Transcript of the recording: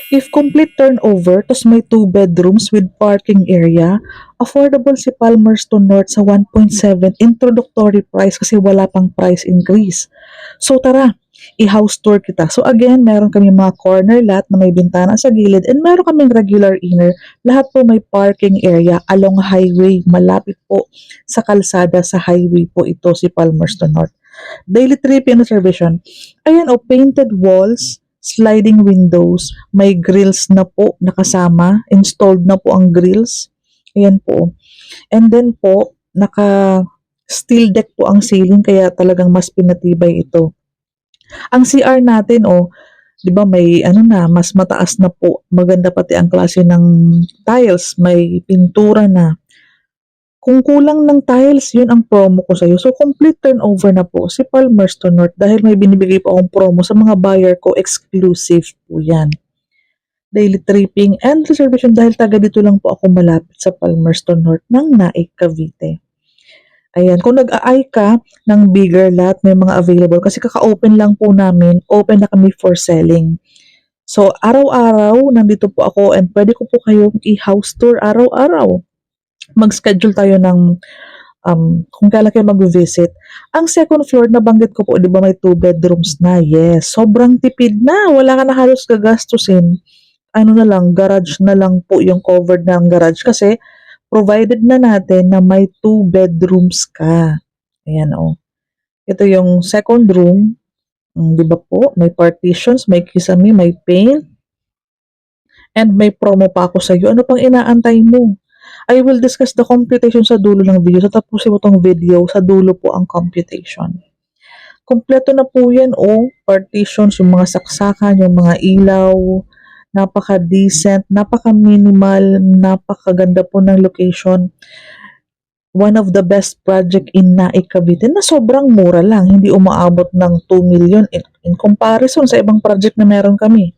If complete turnover, tas may 2 bedrooms with parking area, affordable si Palmerston North sa 1.7 introductory price kasi wala pang price increase. So tara, i-house tour kita. So again, meron kami mga corner lot na may bintana sa gilid and meron kaming regular inner. Lahat po may parking area along highway. Malapit po sa kalsada sa highway po ito si Palmerston North. Daily 3 p.m. reservation. Ayan o, painted walls, sliding windows, may grills na po nakasama, installed na po ang grills. Ayan po. And then po, naka steel deck po ang ceiling kaya talagang mas pinatibay ito. Ang CR natin oh, 'di ba may ano na, mas mataas na po. Maganda pati ang klase ng tiles, may pintura na. Kung kulang ng tiles, yun ang promo ko sa'yo. So, complete turnover na po si Palmerston North dahil may binibigay pa akong promo sa mga buyer ko. Exclusive po yan. Daily tripping and reservation dahil taga dito lang po ako malapit sa Palmerston North ng Naik, Cavite. Ayan, kung nag-aay ka ng bigger lot, may mga available. Kasi kaka-open lang po namin, open na kami for selling. So, araw-araw, nandito po ako and pwede ko po kayong i-house tour araw-araw. Mag-schedule tayo ng kung kailan kayo mag-visit. Ang second floor, nabanggit ko po, di ba may 2 bedrooms na? Yes, sobrang tipid na. Wala ka na halos gagastusin. Ano na lang, garage na lang po yung covered ng garage kasi provided na natin na may 2 bedrooms ka. Ayan o. Ito yung second room. Di ba po? May partitions, may kisame, may paint. And may promo pa ako sa iyo. Ano pang inaantay mo? I will discuss the computation sa dulo ng video. So, tapusin mo tong video. Sa dulo po ang computation. Kompleto na po yan, oh. Partitions, yung mga saksakan, yung mga ilaw. Napaka-decent, napaka-minimal, napakaganda po ng location. One of the best project in Naik, Cavite na sobrang mura lang. Hindi umaabot ng 2 million in comparison sa ibang project na meron kami.